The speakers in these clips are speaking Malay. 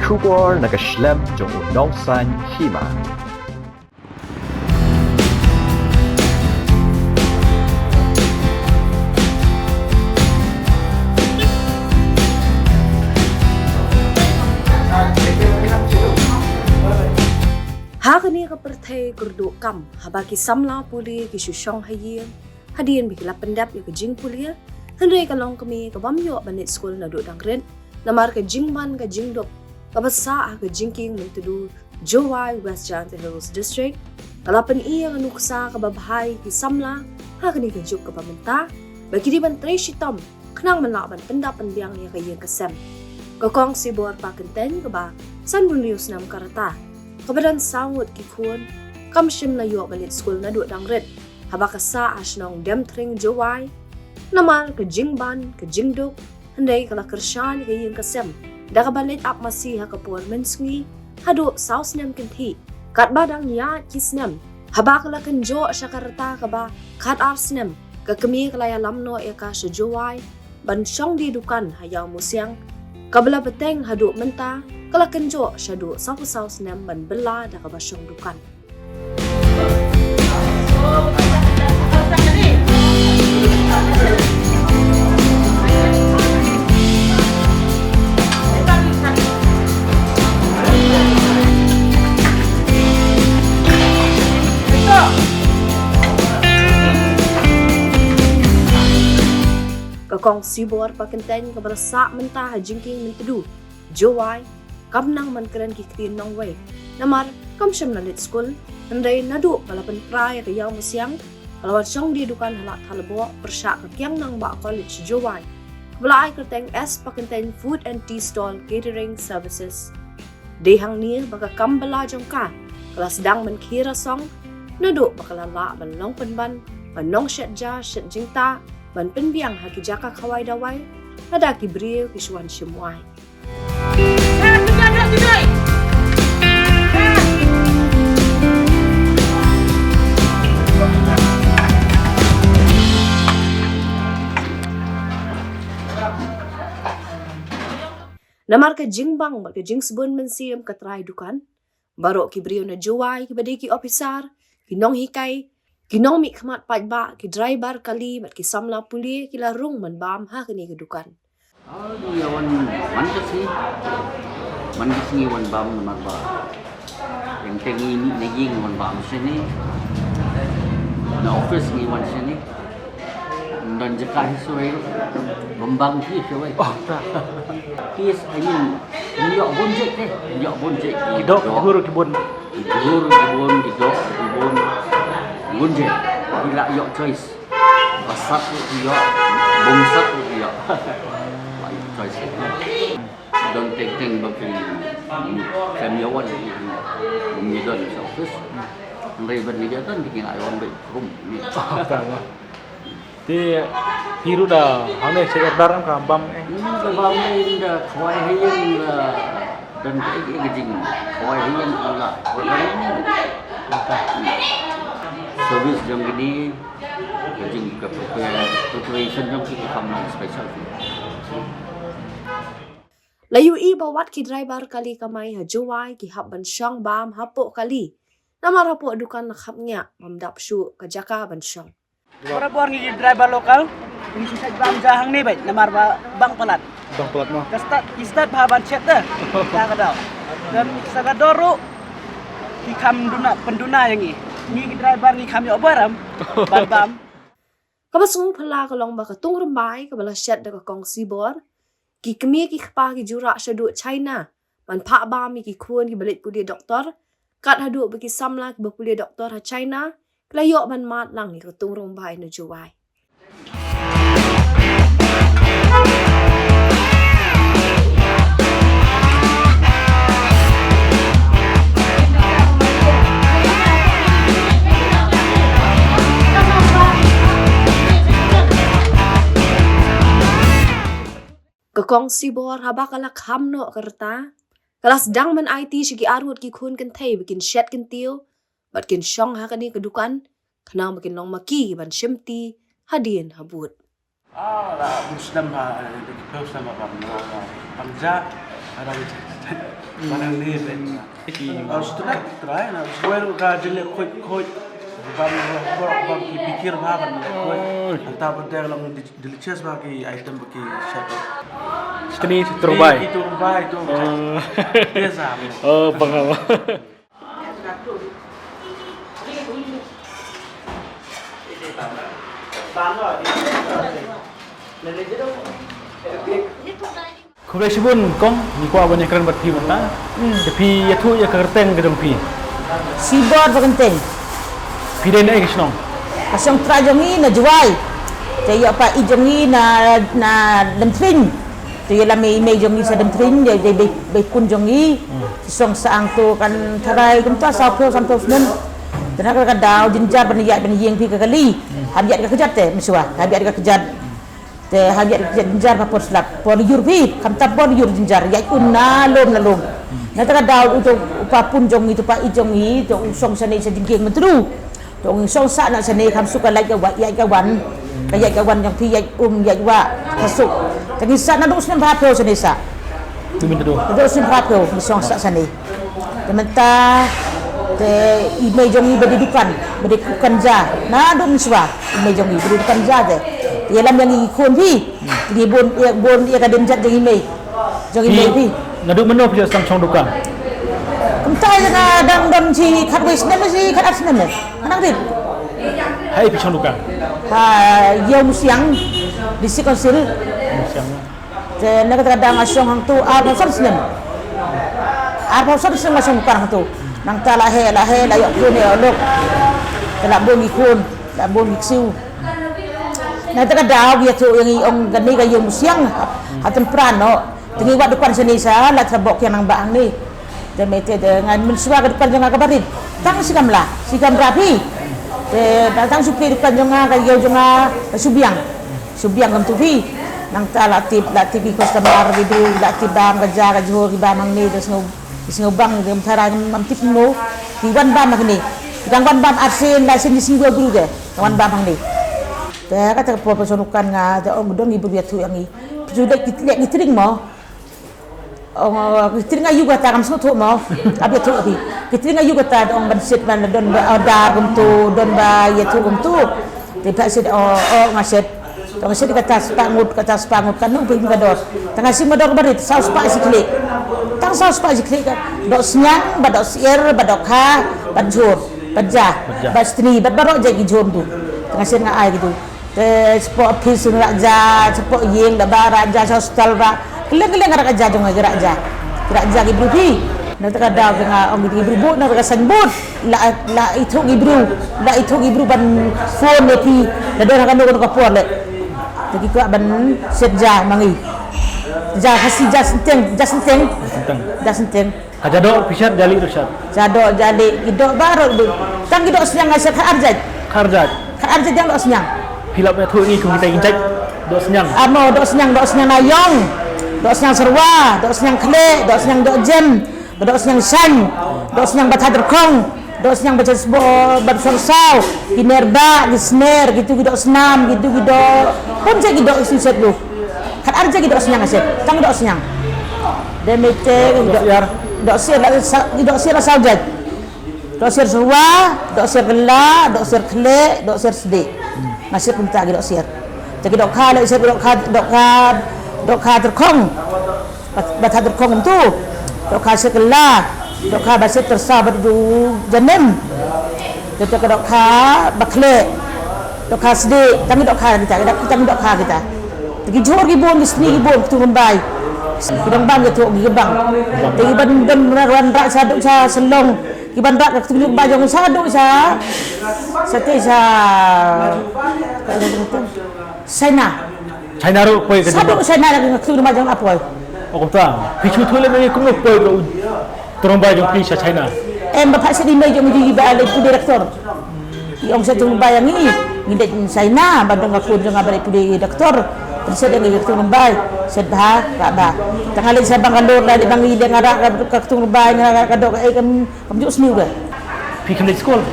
Schubor nakaschlem jong unongsan hima. Hakani ka perthai kurdu kam habaki samla puli ki shushong hayin hadian bikila pendap ya ke jing pulia henry kalong kami ka bamyo banit school na do dangren namar ka jingman ka jingdop ka basa ka jingking mentudu Jowai West Jante Hills District kalapan iya nga nuksa ka babhay ki samla hakani ka juk ka pamenta baki di ban shitom kanang manlaban pendap pendiang ya kayen kasem kakong sibor pakenten ka ba san bunlius nam karata kabadan sangut kikun kamshim na yo balit school na do dangret habaka sa asnong demtring Jowai namal ka jingban ka jingduk handay kala kershan kayeng kasem da kabalit ap masiha ka puan mensngi hado saus nem kinti kat badang ya kisnem habaka la kanjo syakarta ka ba kat arsnem ka kemi kalaya lamno ya ka sa Jowai ban syong di dukan hayaw musyang kabala beteng hado menta kala kenjo syadu saus nem ban bela da ka basyong dukan kakong sibor pakenten ka berasa menta hajingking mentedu Jowai kamnang man keren ki krian nong way namar kamsyam na lit school nanday nadu kalapan praya kayaw musyang kalawan syong di dukan halak halabo persya kakyang nang ba college Jowai kabala ay kerteng S pakenten food and tea stall catering services dehang ni baka kambala jong ka kalas dang man kira song nadu bakalala ban long penban ban nong syatja syat jingta ban penbiang haki jaka kawai dawai nada ki brio kisuan syemwai namar ka jingbang ba ka jing sebun mensiam ka try dukan baro ki brio na Jowai ki badiki officer kinong hikay kinong mi khamat pajba ki driver kali bat ki samla puli ki larung man bam ha kini ka dukan Aduh ya wan man kesini wan bam namar ba yang tengi ni naging wan bam sini na office ni wan sini dan jaka hisoi bambang ki hisoi kis ayin yok bonjek Dok guru kibun didok bonjek bila yok choice pasat yok bongsat yok choice don't take bagi kamiawan umidon sa office Raven ni dia kan bikin ayon baik room ni Di hiru dah, hanya saya daram ka bam kalau ni dah kawai hiyan dan kejing kawai hiyan pula service jam gini kejing ke preparation jam kita kamu special layu i bawat ki driver kali kamay ha Jowai ki hab ban syang bam hapo kali namar hapo dukan nakhapnya mamdap syu ka jaka ban syang Para buang ni driver lokal, ini susah bang jahang ni baik, namar bang pelat. bang pelat mah. Istad bahaban chat dah, dah kadau. Dan sagadoro, di kam penduna yang ni driver ni kami obaram, bam. kabasung phala kalong ba katung rambay kabala syat da ka kong sibor ki kemi ki khpa ki jura syadu China man pha ba mi ki khun ki balit puli doktor kat hadu bagi samla ki bapuli doktor ha China klayok ban mat lang ni katung rambay na Jowai kakong sibor habakala khamno karta kalas dang man IT shigi arut ki khun kan thai bikin shet kan tiu bat kin shong ha kani kedukan kanang bikin long maki ban shimti hadien habut Muslim ha, Muslim ha, pamja, ada Mana ni deh. Setelah terakhir, gue udah jelek koi. Bam pikir apa nih? Koi. Entah benda yang delicious bagi item bagi chef. Sini terbaik. Itu terbaik itu. Biasa. Oh, pengalaman. Kuliah sibun kong ni ko abang keren berpi mana? Tapi ya tu ya kerteng ke dongpi. Sibor penting. Piden ai kisnong. Asong trajongi na juai. Tayo pa ijongi na dentrin. Tayo la may jongi sa dentrin ya bay kun jongi. Song saang tu kan tarai kan ta sa pyo sampai nun. Tenaga ka daw jinjar baniyat baniyeng pi ka kali. Habiat ka kejat te miswa. Habiat ka kejat. Te habiat ka jinjar pa por slap. Por yurpi kam ta por yur jinjar ya unna lom. Na ta daw itu upapun jongi tu pa ijongi tu song sanai sa jingking mentru. Tong song sa na sanai kam suka lai ka wa ya ka wan. Kaya ka wan yang pi ya ya wa kasuk. Tagi sa na dos nem pa pyo sanai sa. Tu minta do. Dos nem pa pyo mi song sa sanai. Tementa te imei jongi berdukan ja na do miswa imei jongi berdukan ja te yelam yang ikon pi di bon ia ka denjat jongi imei pi Nadu meno pia sang chong dukang. kentai na dang si khat wis nem si khat as nem anang dit Hai pi chong dukang. ha yom siang di si konsil Siang. te na ka dang asyong hang tu a pasal nem a pasal sem masong parang tu nang ta lahe la yok kun ya lok la bon ikun la bon iksiu na ta daw ya tu yang ong gani ka yom siang hatan prano tingi wat depan sini sa la trabok yang nang baang ni de mete de ngan mensua ka depan jonga ka barit tang sikam rapi de datang supi depan jonga ka yo jonga subiang kam tu pi nang ta latip customer video latip bang ka ja ka johor ki bang ni de Isngobang dem tharang mamtip no diwan bam magni dang wan bam arsen la sen sing go guru de wan bam hang ni ta ka ta po pesonukan nga ta ong dong ibu biatu yang i sudah kitlek kitring mo kitring ayu gata kam soto mo abi tu abi kitring ayu gata ong ban sit man don ba odar gum tu don ba ya tu gum tu te pa sit ngaset tong sit kata spangut kan no bi gador tanga si modor barit saus pa si klik tang saus pa jikli ka dok senyang badok sier badok ha badjur badja bastri badbarok jagi jom tu tengah sen nga ai gitu te sport pis raja sport yeng da raja hostel ra keleng raja jong raja gibru pi na ta daw nga ong gibru bo na ka sanbot la itu gibru ban phone ne pi da do ka no ka por le tagi ko ban setja mangi ja hasi ja senteng Kajado pisat jali rusat. jado jali gidok baru du tang gidok senyang asyik arjat yang dok senyang Hilap tu ni kung kita injak do senyang. amo dok senyang ayong dok senyang serwa dok senyang kle dok senyang dok jem dok senyang san dok senyang bathader kong dok senyang baca bersorsau kinerba gisner gitu gidok senam gitu gidok pun saya gidok iset lu kan arja gidok senyang asyik tang dok senyang demete dok siar saujat dok siar serwa dok siar gela dok siar kle dok siar sedi masih pun tak dok siar jadi dok kha le siar dok kha terkong batha terkong tu dok kha sekela dok kha basit tersabat du janem dok kha bakle dok kha sedi kami dok kha kita pergi johor gibon sini gibon tu membai Kidang bang itu gibang. Tapi ban ran rak saduk sa selong. Giban rak tunjuk bajong saduk sa. Sate sa China ro poi ke. Saduk China lagi tunjuk bajong apa? Oh ta. Pichu thule me kung poi ko. Tromba jong pi sa China. Bapak sedih mai jong di ba le direktor. Yang saya tunggu bayang ini ngidet China badang aku jong abare pu direktor. Saya dengan itu membai, sedha, kaba. Tengah lagi saya bangalor lagi bangi dia ngarak ke membai ngarak kadok kam jus ni udah. Pikir sekolah.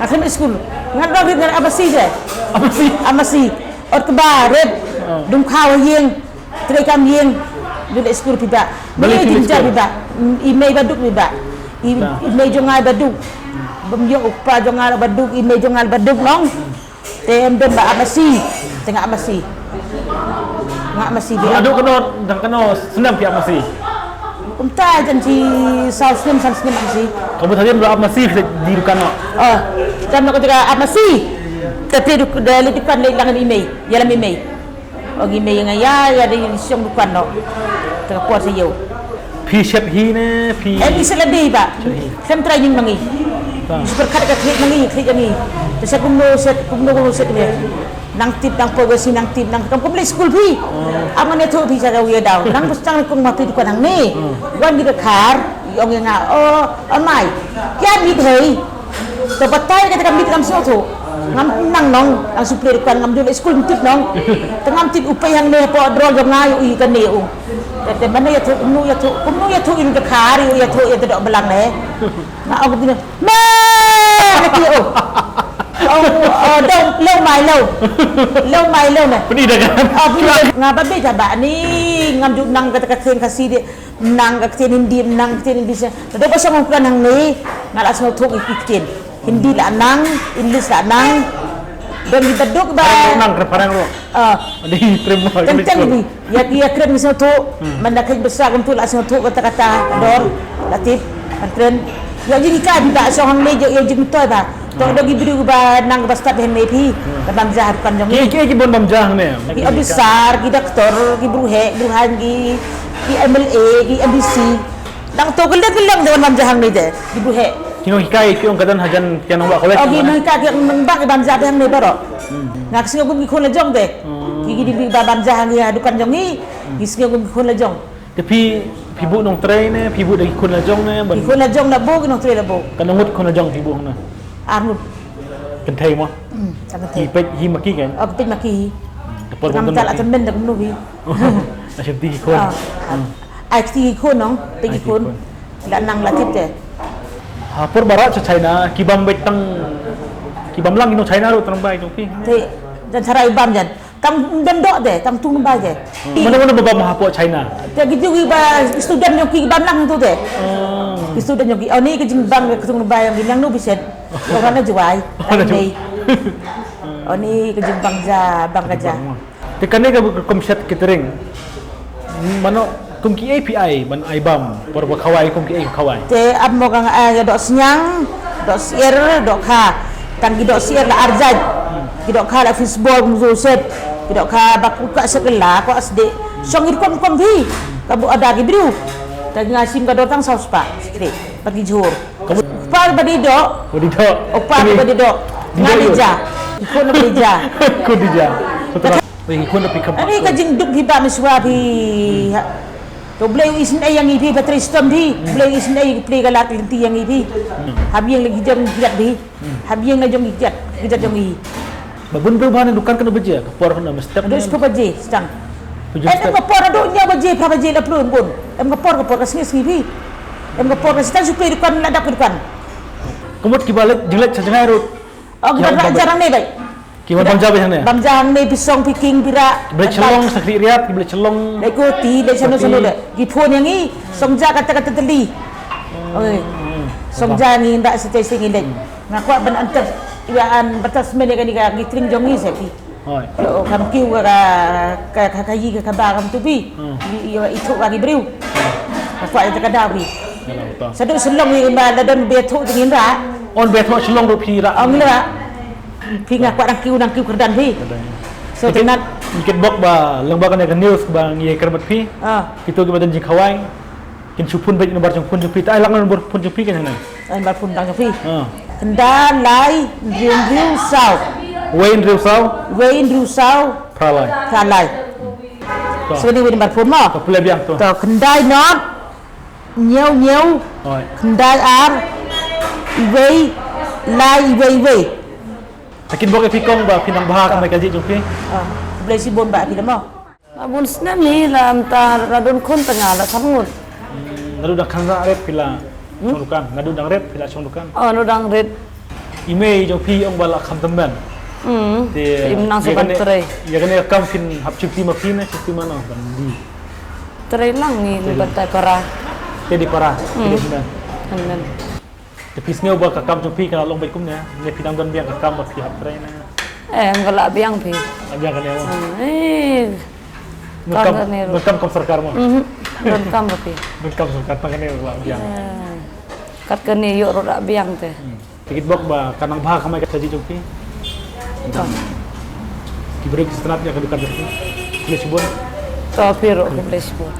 Akhirnya sekolah. Ngarak ngarak apa sih je? Apa sih? Ot kebaret. Dum khaw yeng, trekam yeng. Duduk school piba. Balik Ni ke jinjar school. piba. Email baduk piba. Email jongai baduk. Bemyo upa jongai baduk, email jongai baduk long. Tem dem ba amasi. Tengah amasi. Ngak masih dia. Aduh kena senang pihak masih. Umta janji sausnim masih. Kamu tadi berapa masih di dukan no? Oh, jam nak ketika masih. Tapi dari depan lang email, yalam email. Oh email yang ya di siang dukan no. Tengah puas saya. Pi chef hi ne pi. Bisa lebih pak. Kan try yung mangi. Super kat klik mangi ni. Terus kumno set ni. Nang tip nang progresi nang tip nang kamu beli school fee. Aman itu bisa kau ya dah. Nang pustang kau mati di kanang ni. Wan kita kar, yang yang amai. Kian bit hei. Terbatai kita kami kita semua tu. Ngam nang nong, nang supir kan ngam jual school tip nong. Tengam tip upay yang ni po drone yang ngayu ikan ni Tapi mana ya tu, kumnu ya tu ini kar, ya tu ya tidak belang ni. Nak aku bilang, nanti đâu lâu mày nè Pedih dah kan? Ngapa be coba ni ngamjuk nang kata kasih dia nang kata Hindi nang kata Indonesia. Ada pasal ngomong nang ni ngalas ngotok ikin. Hindi lah nang, English lah nang. Dan di beduk ba. Nang parang lo. Di terima. Kencang ni. Ya keren misal tu mendakai besar untuk lah ngotok kata-kata dor latif keren. Ya jadi kan tak seorang ni ya jadi betul ba. Tok dogi biru ba nang bastap hen mepi kabam jahar kan jong Ki bon bam jah ne. ki abisar ki doktor ki bruhan ki MLA ki MBC nang to gelang dengan bam jahang ni de ki bruhe Kino hikai ki ong katan hajan kian wa kolej. ogi nang ka ki nang bak bam jah hang ni baro ngak singa gum ki khon la jong de ki di bam jahang ya dukan jong ni ki singa gum ki khon la jong Tapi pibu nong tray ne, pibu dari kun la jong ne, ki khon la jong la bo ki nong tre la bo kanangut kun la jong pibu na. armut Kan thai mo. sangat Hi pet hi maki kan. ok pin maki Dapur ngam pun. tal atam ben dak nu bi Asyik ti kun. ai ti khon nong ti khon la nang la tip de Hapur barat sa China, kibam betang kibam lang ino China ro tang bai jong pi. thì dan cara ibam jan tam dan dok de tam tung ba je Mana-mana baba mahapo China. te gitu ba student yang ki ibam lang tu de ki student yang ki ni ke jing bang ke tung ba yang yang nu bisen orang na juai ni ni ke jing bang ja bang kaja Tekan ka komsat catering. Mano kum ki API ban ibam por ba khawai kum ki khawai. te am mo kang dok senyang dok sier dok kha tang ki dok sier la arjat ki dok kha la fishball muzo set ki dok kha bak uka sekela ko asde songir kom vi kabu ada ki biru tang ngasim ka dotang saus pa sikre bagi jur Kamu pa badi dok bodi do. opa badi dok ngadija ikon ngadija Ku dija. Wei kun tapi kam. ani ka jing duk hi ba miswa bi to bleu isin ay yang ipi patristom di bleu isin ay play galak linti yang ipi habiang lagi jam giat bi habiang na jong giat jong i Babun perubahan dukan kena beja, kapor kena mesti. terus ko baje stang Tujuh em step. ko por do nya baje pra baje la plun bun em ko por ka singi bi em ko por ka stang supli dukan la dak dukan Kemut kibalik jelek sajengai rut. oh kita jarang ne bai Kiman bam jabe hane. bam jang ne pisong piking bira Beli celong sakri riat, beli celong. Lai ko ti lai sano de gi phone yang i songja kata teli oi songja ni ndak setai sing indai ngakwa ban antar iwan batas mene kan gi tring jongi sepi Hoi. o kam kiu ka kayi ka ba kam tubi itu lagi briu ngakwa itu kada bri Dalam betul. sadu selong ni ba la don be thu tingin ra On beto celong ro pira. ong la pi ngakwa nang kiu kerdan bi so tenat Ikit bok ba lembaga ne news bang ye kerbat pi. Kita ke badan jing khawai. Kin supun baik nomor jong pun jong pi. Tai lang nomor pun jong pi kan hana. ai ba pun tang pi kenda lai riu sau Wain riu sau, Wain Rusau pralai. Kalai. Sebeni win bar pun mo. Kapule biang tu. To kendai not nhiều Hoi. kendai ar iwei lai iwei Takin bok epikong ba pinang bahak mai kaji jong pi. boleh si bon ba pi mo. Abun senam ni lam ta radun kon tengah la samngut. Ngadu dak kanra rep pila. Chongdukan, ngadu dang rep pila chongdukan. Oh no dang red. Email jong pi ong bala kham temban. Im nang seban tray. Ya kan kam fin hap chipti ma fin chipti mana ban di. Terhilang ni bantai parah. Tedi parah. Tedi benar. Hanan. Tapi sini ubah kakam jumpi kalau long baik kumnya. Ni pinang don biang kakam buat pihak terain. Enggak biang pi. Biang kan ya. Ngkam kam sarkar mo. Don kam pi. Ngkam sarkar pangan ya biang. Kat kene yuk roda biang teh. Tikit bok ba kanang bah kamay kasaji jumpi. Kibrik setelah dia kedukan dari. Kulis bun. Tapi ro kulis bun.